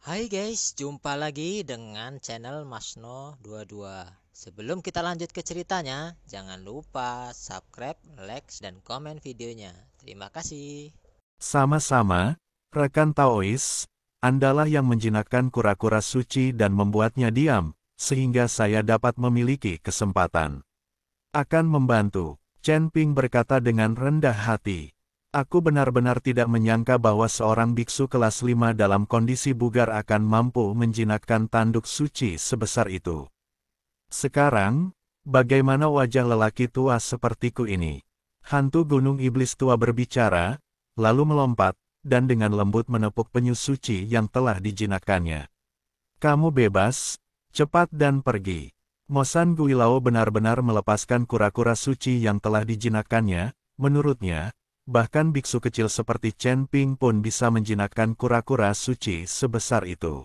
Hai guys, jumpa lagi dengan channel Masno22. Sebelum kita lanjut ke ceritanya, jangan lupa subscribe, like, dan komen videonya. Terima kasih. Sama-sama, rekan Taois, Andalah yang menjinakkan kura-kura suci dan membuatnya diam, sehingga saya dapat memiliki kesempatan. Akan membantu, Chen Ping berkata dengan rendah hati. Aku benar-benar tidak menyangka bahwa seorang biksu kelas 5 dalam kondisi bugar akan mampu menjinakkan tanduk suci sebesar itu. Sekarang, bagaimana wajah lelaki tua sepertiku ini? Hantu Gunung Iblis tua berbicara, lalu melompat, dan dengan lembut menepuk penyu suci yang telah dijinakkannya. Kamu bebas, cepat dan pergi. Mosan Guilao benar-benar melepaskan kura-kura suci yang telah dijinakkannya, menurutnya, bahkan biksu kecil seperti Chen Ping pun bisa menjinakkan kura-kura suci sebesar itu.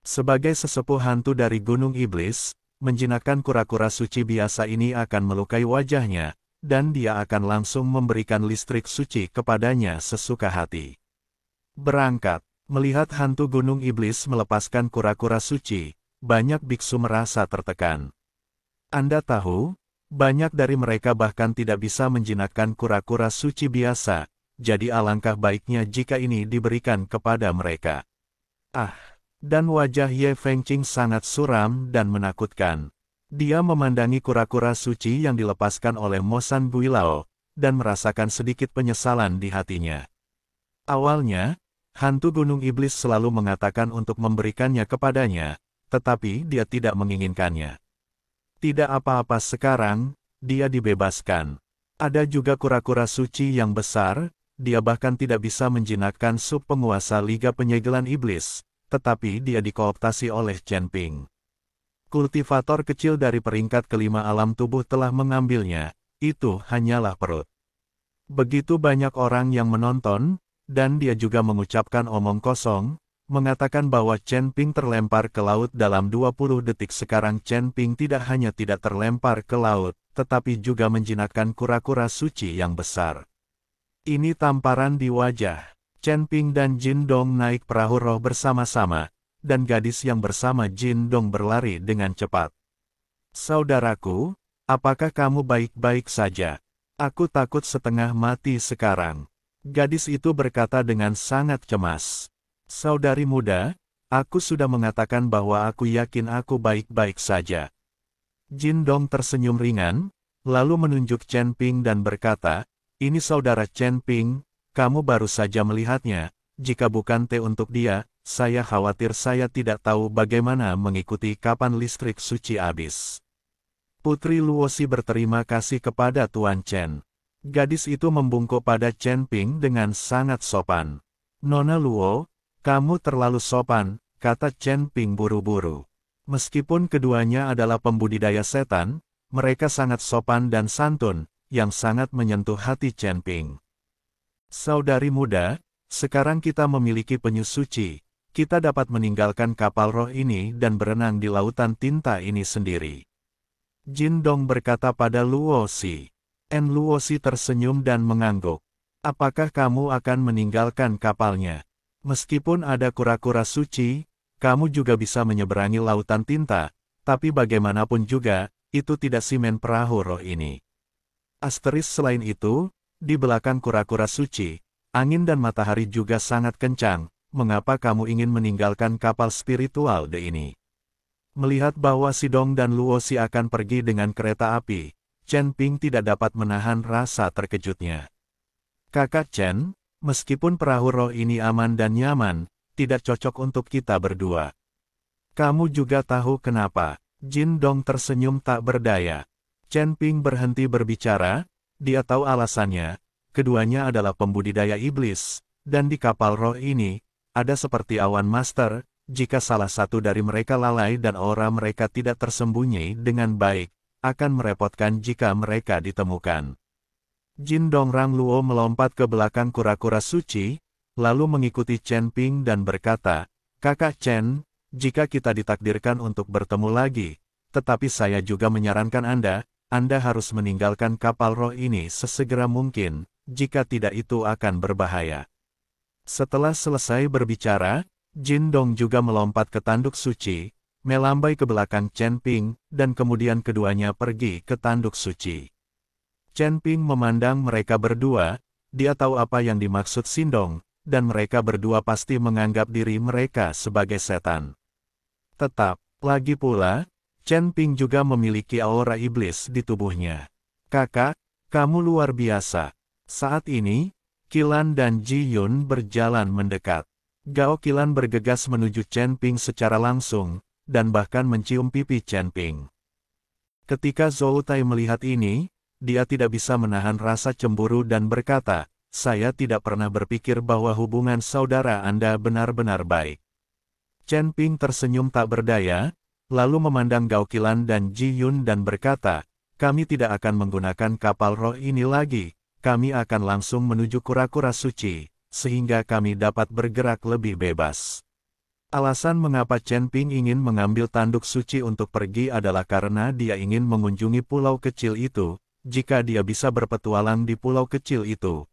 Sebagai sesepuh hantu dari Gunung Iblis, menjinakkan kura-kura suci biasa ini akan melukai wajahnya, dan dia akan langsung memberikan listrik suci kepadanya sesuka hati. Berangkat, melihat hantu Gunung Iblis melepaskan kura-kura suci, banyak biksu merasa tertekan. Anda tahu, banyak dari mereka bahkan tidak bisa menjinakkan kura-kura suci biasa, jadi alangkah baiknya jika ini diberikan kepada mereka. Ah! Dan wajah Ye Fengqing sangat suram dan menakutkan. Dia memandangi kura-kura suci yang dilepaskan oleh Mosan Guilao, dan merasakan sedikit penyesalan di hatinya. Awalnya, hantu Gunung Iblis selalu mengatakan untuk memberikannya kepadanya, tetapi dia tidak menginginkannya. Tidak apa-apa sekarang, dia dibebaskan. Ada juga kura-kura suci yang besar, dia bahkan tidak bisa menjinakkan sub penguasa Liga Penyegelan Iblis, tetapi dia dikooptasi oleh Chen Ping. Kultivator kecil dari peringkat kelima alam tubuh telah mengambilnya, itu hanyalah perut. Begitu banyak orang yang menonton, dan dia juga mengucapkan omong kosong, mengatakan bahwa Chen Ping terlempar ke laut dalam 20 detik. Sekarang Chen Ping tidak hanya tidak terlempar ke laut, tetapi juga menjinakkan kura-kura suci yang besar. Ini tamparan di wajah. Chen Ping dan Jin Dong naik perahu roh bersama-sama, dan gadis yang bersama Jin Dong berlari dengan cepat. Saudaraku, apakah kamu baik-baik saja? Aku takut setengah mati sekarang. Gadis itu berkata dengan sangat cemas. Saudari muda, aku sudah mengatakan bahwa aku yakin aku baik-baik saja. Jin Dong tersenyum ringan, lalu menunjuk Chen Ping dan berkata, ini saudara Chen Ping, kamu baru saja melihatnya, jika bukan teh untuk dia, saya khawatir saya tidak tahu bagaimana mengikuti kapan listrik suci habis. Putri Luosi berterima kasih kepada Tuan Chen. Gadis itu membungkuk pada Chen Ping dengan sangat sopan. Nona Luo, kamu terlalu sopan, kata Chen Ping buru-buru. Meskipun keduanya adalah pembudidaya setan, mereka sangat sopan dan santun, yang sangat menyentuh hati Chen Ping. Saudari muda, sekarang kita memiliki penyu suci, kita dapat meninggalkan kapal roh ini dan berenang di lautan tinta ini sendiri. Jin Dong berkata pada Luosi. Luosi tersenyum dan mengangguk. Apakah kamu akan meninggalkan kapalnya? Meskipun ada kura-kura suci, kamu juga bisa menyeberangi lautan tinta, tapi bagaimanapun juga, itu tidak simen perahu roh ini. Asteris selain itu, di belakang kura-kura suci, angin dan matahari juga sangat kencang, mengapa kamu ingin meninggalkan kapal spiritual ini? Melihat bahwa Sidong dan Luosi akan pergi dengan kereta api, Chen Ping tidak dapat menahan rasa terkejutnya. Kakak Chen, meskipun perahu roh ini aman dan nyaman, tidak cocok untuk kita berdua. Kamu juga tahu kenapa? Jin Dong tersenyum tak berdaya. Chen Ping berhenti berbicara, dia tahu alasannya, keduanya adalah pembudidaya iblis, dan di kapal roh ini, ada seperti awan master, jika salah satu dari mereka lalai dan aura mereka tidak tersembunyi dengan baik, akan merepotkan jika mereka ditemukan. Jin Dong Rang Luo melompat ke belakang kura-kura suci, lalu mengikuti Chen Ping dan berkata, Kakak Chen, jika kita ditakdirkan untuk bertemu lagi, tetapi saya juga menyarankan Anda harus meninggalkan kapal roh ini sesegera mungkin, jika tidak itu akan berbahaya. Setelah selesai berbicara, Jin Dong juga melompat ke tanduk suci, melambai ke belakang Chen Ping, dan kemudian keduanya pergi ke tanduk suci. Chen Ping memandang mereka berdua, dia tahu apa yang dimaksud Shindong, dan mereka berdua pasti menganggap diri mereka sebagai setan. Lagi pula, Chen Ping juga memiliki aura iblis di tubuhnya. Kakak, kamu luar biasa. Saat ini, Qilan dan Ji Yun berjalan mendekat. Gao Qilan bergegas menuju Chen Ping secara langsung, dan bahkan mencium pipi Chen Ping. Ketika Zhou Tai melihat ini, dia tidak bisa menahan rasa cemburu dan berkata, "Saya tidak pernah berpikir bahwa hubungan saudara Anda benar-benar baik." Chen Ping tersenyum tak berdaya, lalu memandang Gao Qilan dan Ji Yun dan berkata, "Kami tidak akan menggunakan kapal roh ini lagi, kami akan langsung menuju kura-kura suci, sehingga kami dapat bergerak lebih bebas." Alasan mengapa Chen Ping ingin mengambil tanduk suci untuk pergi adalah karena dia ingin mengunjungi pulau kecil itu. Jika dia bisa berpetualang di pulau kecil itu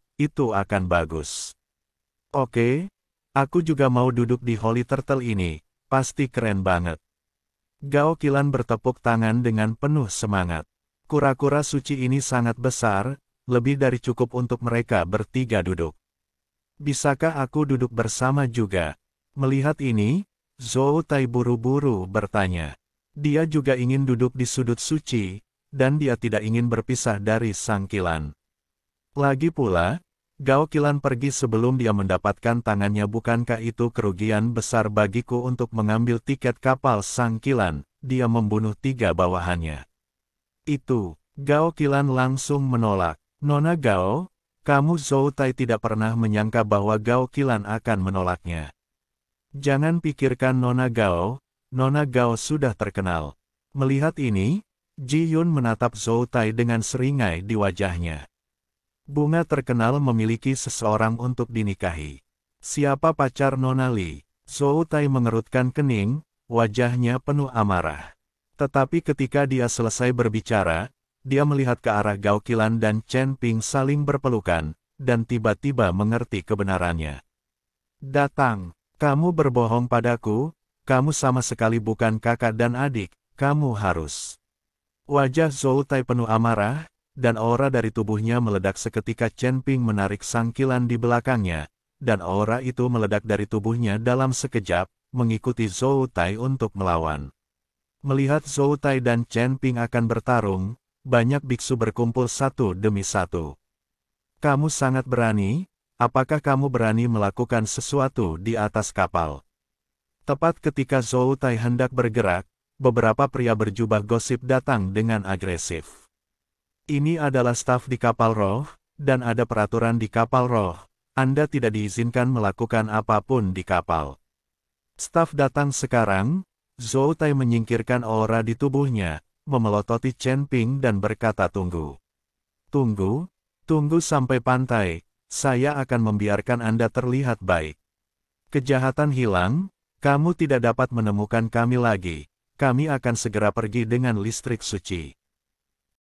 akan bagus. Oke, aku juga mau duduk di Holy Turtle ini, pasti keren banget. Gao Qilan bertepuk tangan dengan penuh semangat. Kura-kura suci ini sangat besar, lebih dari cukup untuk mereka bertiga duduk. Bisakah aku duduk bersama juga? Melihat ini, Zhou Tai buru-buru bertanya. Dia juga ingin duduk di sudut suci, dan dia tidak ingin berpisah dari sang Qilan. Lagi pula, Gao Qilan pergi sebelum dia mendapatkan tangannya. Bukankah itu kerugian besar bagiku untuk mengambil tiket kapal sang Qilan? Dia membunuh 3 bawahannya. Gao Qilan langsung menolak. Nona Gao, kamu Zhou Tai tidak pernah menyangka bahwa Gao Qilan akan menolaknya. Jangan pikirkan Nona Gao sudah terkenal. Melihat ini, Ji Yun menatap Zhou Tai dengan seringai di wajahnya. Bunga terkenal memiliki seseorang untuk dinikahi. Siapa pacar Nona Li? Zhou Tai mengerutkan kening, wajahnya penuh amarah. Tetapi ketika dia selesai berbicara, dia melihat ke arah Gao Qilan dan Chen Ping saling berpelukan, dan tiba-tiba mengerti kebenarannya. Datang, kamu berbohong padaku, kamu sama sekali bukan kakak dan adik, kamu harus. Wajah Zhou Tai penuh amarah, dan aura dari tubuhnya meledak seketika Chen Ping menarik sang Qilan di belakangnya, dan aura itu meledak dari tubuhnya dalam sekejap, mengikuti Zhou Tai untuk melawan. Melihat Zhou Tai dan Chen Ping akan bertarung, banyak biksu berkumpul satu demi satu. Kamu sangat berani, apakah kamu berani melakukan sesuatu di atas kapal? Tepat ketika Zhou Tai hendak bergerak, beberapa pria berjubah gosip datang dengan agresif. Ini adalah staf di kapal roh, dan ada peraturan di kapal roh. Anda tidak diizinkan melakukan apapun di kapal. Staf datang sekarang. Zhou Tai menyingkirkan aura di tubuhnya, memelototi Chen Ping dan berkata, tunggu sampai pantai, saya akan membiarkan Anda terlihat baik. Kejahatan hilang, kamu tidak dapat menemukan kami lagi. Kami akan segera pergi dengan listrik suci.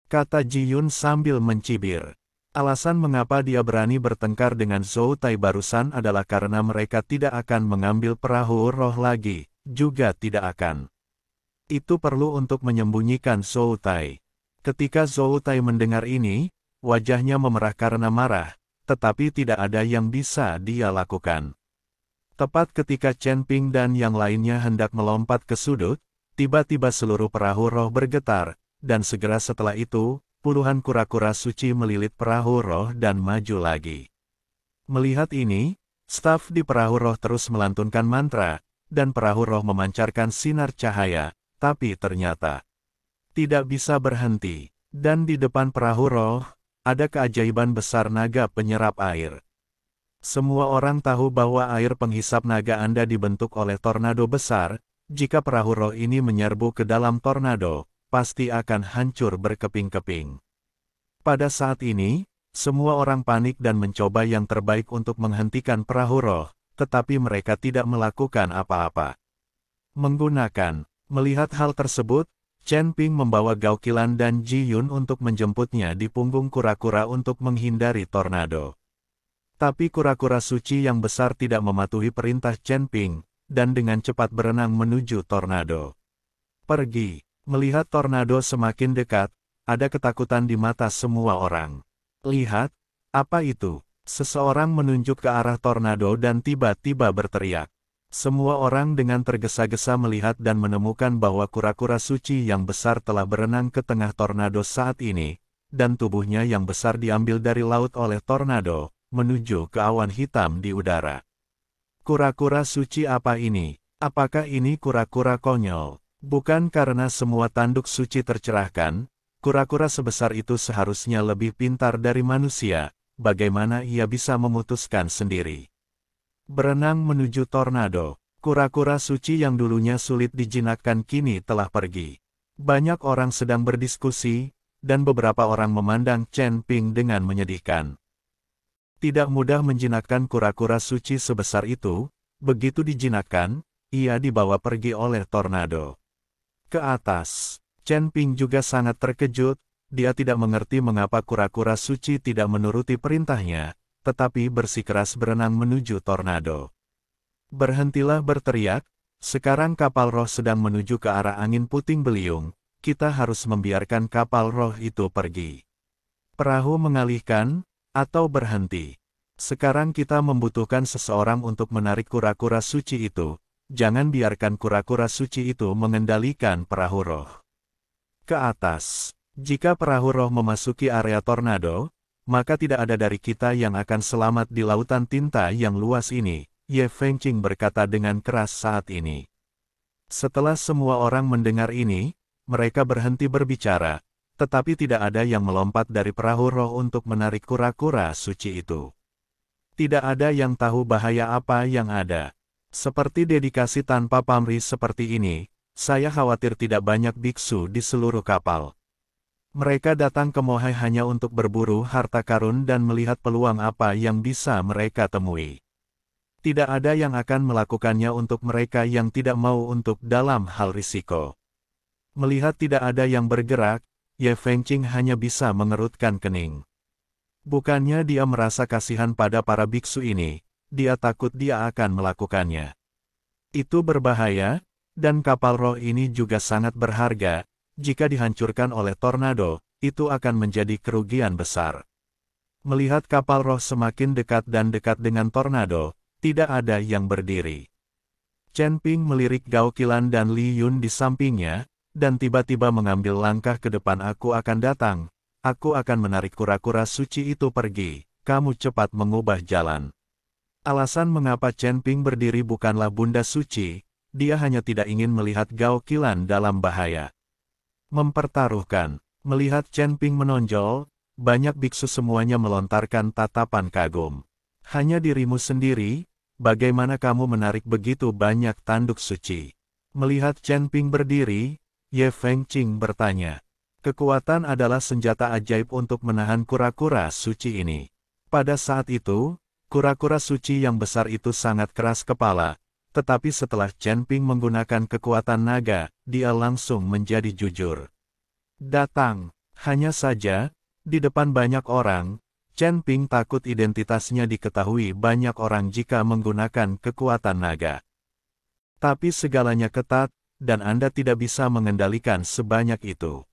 Kata Ji Yun sambil mencibir. Alasan mengapa dia berani bertengkar dengan Zhou Tai barusan adalah karena mereka tidak akan mengambil perahu roh lagi, juga tidak akan. Itu perlu untuk menyembunyikan Zhou Tai. Ketika Zhou Tai mendengar ini, wajahnya memerah karena marah, tetapi tidak ada yang bisa dia lakukan. Tepat ketika Chen Ping dan yang lainnya hendak melompat ke sudut, tiba-tiba seluruh perahu roh bergetar, dan segera setelah itu, puluhan kura-kura suci melilit perahu roh dan maju lagi. Melihat ini, staf di perahu roh terus melantunkan mantra, dan perahu roh memancarkan sinar cahaya, tapi ternyata tidak bisa berhenti. Dan di depan perahu roh, ada keajaiban besar naga penyerap air. Semua orang tahu bahwa air penghisap naga Anda dibentuk oleh tornado besar. Jika perahu roh ini menyerbu ke dalam tornado, pasti akan hancur berkeping-keping. Pada saat ini, semua orang panik dan mencoba yang terbaik untuk menghentikan perahu roh, tetapi mereka tidak melakukan apa-apa. Melihat hal tersebut, Chen Ping membawa Gao Qilan dan Ji Yun untuk menjemputnya di punggung kura-kura untuk menghindari tornado. Tapi kura-kura suci yang besar tidak mematuhi perintah Chen Ping. dan dengan cepat berenang menuju tornado. Pergi. Melihat tornado semakin dekat, ada ketakutan di mata semua orang. Lihat, apa itu? Seseorang menunjuk ke arah tornado dan tiba-tiba berteriak. Semua orang dengan tergesa-gesa melihat dan menemukan bahwa kura-kura suci yang besar telah berenang ke tengah tornado saat ini, dan tubuhnya yang besar diambil dari laut oleh tornado, menuju ke awan hitam di udara. Kura-kura suci apa ini? Apakah ini kura-kura konyol? Bukan karena semua tanduk suci tercerahkan, kura-kura sebesar itu seharusnya lebih pintar dari manusia, bagaimana ia bisa memutuskan sendiri. Berenang menuju tornado, kura-kura suci yang dulunya sulit dijinakkan kini telah pergi. Banyak orang sedang berdiskusi, dan beberapa orang memandang Chen Ping dengan menyedihkan. Tidak mudah menjinakkan kura-kura suci sebesar itu, begitu dijinakkan, ia dibawa pergi oleh tornado. Ke atas, Chen Ping juga sangat terkejut, dia tidak mengerti mengapa kura-kura suci tidak menuruti perintahnya, tetapi bersikeras berenang menuju tornado. Berhentilah berteriak, sekarang kapal roh sedang menuju ke arah angin puting beliung, kita harus membiarkan kapal roh itu pergi. Perahu mengalihkan, atau berhenti. Sekarang kita membutuhkan seseorang untuk menarik kura-kura suci itu, jangan biarkan kura-kura suci itu mengendalikan perahu roh. Ke atas, jika perahu roh memasuki area tornado, maka tidak ada dari kita yang akan selamat di lautan tinta yang luas ini, Ye Fengqing berkata dengan keras saat ini. Setelah semua orang mendengar ini, mereka berhenti berbicara, tetapi tidak ada yang melompat dari perahu roh untuk menarik kura-kura suci itu. Tidak ada yang tahu bahaya apa yang ada. Seperti dedikasi tanpa pamrih seperti ini, saya khawatir tidak banyak biksu di seluruh kapal. Mereka datang ke Moai hanya untuk berburu harta karun dan melihat peluang apa yang bisa mereka temui. Tidak ada yang akan melakukannya untuk mereka yang tidak mau untuk dalam hal risiko. Melihat tidak ada yang bergerak, Ye Fengqing hanya bisa mengerutkan kening. Bukannya dia merasa kasihan pada para biksu ini, dia takut dia akan melakukannya. Itu berbahaya, dan kapal roh ini juga sangat berharga. Jika dihancurkan oleh tornado, itu akan menjadi kerugian besar. Melihat kapal roh semakin dekat dan dekat dengan tornado, tidak ada yang berdiri. Chen Ping melirik Gao Qilan dan Li Yun di sampingnya, dan tiba-tiba mengambil langkah ke depan. Aku akan datang, aku akan menarik kura-kura suci itu pergi, kamu cepat mengubah jalan. Alasan mengapa Chen Ping berdiri bukanlah Bunda Suci, dia hanya tidak ingin melihat Gao Qilan dalam bahaya. Mempertaruhkan, melihat Chen Ping menonjol, banyak biksu semuanya melontarkan tatapan kagum. Hanya dirimu sendiri, bagaimana kamu menarik begitu banyak tanduk suci? Melihat Chen Ping berdiri, Ye Fengqing bertanya. Kekuatan adalah senjata ajaib untuk menahan kura-kura suci ini. Pada saat itu, kura-kura suci yang besar itu sangat keras kepala, tetapi setelah Chen Ping menggunakan kekuatan naga, dia langsung menjadi jujur. Datang, hanya saja, di depan banyak orang, Chen Ping takut identitasnya diketahui banyak orang jika menggunakan kekuatan naga. Tapi segalanya ketat, dan Anda tidak bisa mengendalikan sebanyak itu.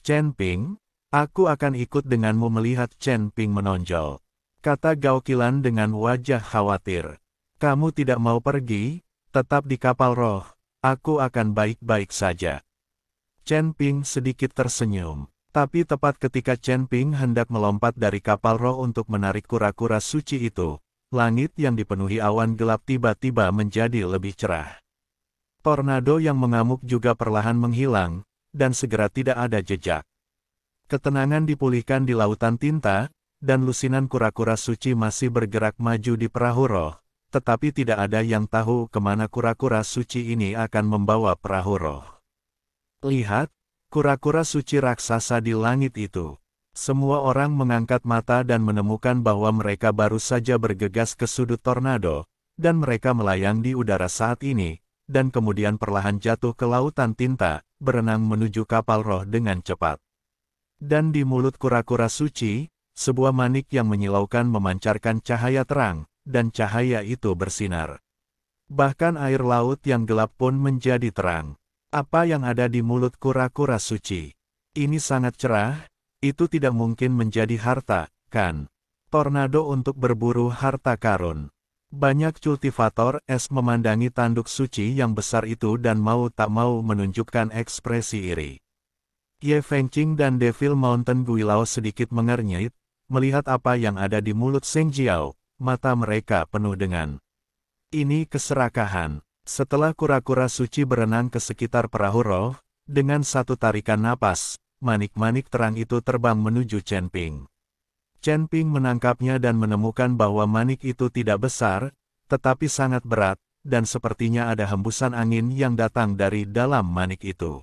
Chen Ping, aku akan ikut denganmu. Melihat Chen Ping menonjol, kata Gao Qilan dengan wajah khawatir. Kamu tidak mau pergi, tetap di kapal roh, aku akan baik-baik saja. Chen Ping sedikit tersenyum, tapi tepat ketika Chen Ping hendak melompat dari kapal roh untuk menarik kura-kura suci itu, langit yang dipenuhi awan gelap tiba-tiba menjadi lebih cerah. Tornado yang mengamuk juga perlahan menghilang, dan segera tidak ada jejak. Ketenangan dipulihkan di lautan tinta, dan lusinan kura-kura suci masih bergerak maju di perahu roh, tetapi tidak ada yang tahu kemana kura-kura suci ini akan membawa perahu roh. Lihat, kura-kura suci raksasa di langit itu. Semua orang mengangkat mata dan menemukan bahwa mereka baru saja bergegas ke sudut tornado, dan mereka melayang di udara saat ini, dan kemudian perlahan jatuh ke lautan tinta, berenang menuju kapal roh dengan cepat. Dan di mulut kura-kura suci, sebuah manik yang menyilaukan memancarkan cahaya terang, dan cahaya itu bersinar. Bahkan air laut yang gelap pun menjadi terang. Apa yang ada di mulut kura-kura suci? Ini sangat cerah, itu tidak mungkin menjadi harta, kan? Tornado untuk berburu harta karun. Banyak kultivator es memandangi tanduk suci yang besar itu dan mau tak mau menunjukkan ekspresi iri. Ye Fengqing dan Devil Mountain Guilao sedikit mengernyit, melihat apa yang ada di mulut Seng Jiao, mata mereka penuh dengan ini keserakahan. Setelah kura-kura suci berenang ke sekitar perahu roh, dengan satu tarikan napas, manik-manik terang itu terbang menuju Chen Ping. Chen Ping menangkapnya dan menemukan bahwa manik itu tidak besar, tetapi sangat berat, dan sepertinya ada hembusan angin yang datang dari dalam manik itu.